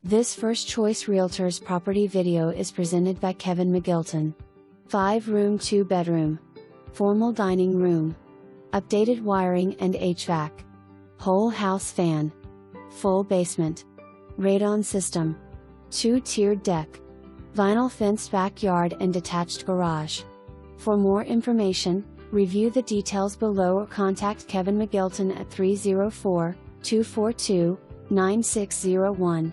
This First Choice Realtors property video is presented by Kevin McGilton. 5-room 2-bedroom. Formal dining room. Updated wiring and HVAC. Whole house fan. Full basement. Radon system. 2-tiered deck. Vinyl fenced backyard and detached garage. For more information, review the details below or contact Kevin McGilton at 304-242-9601.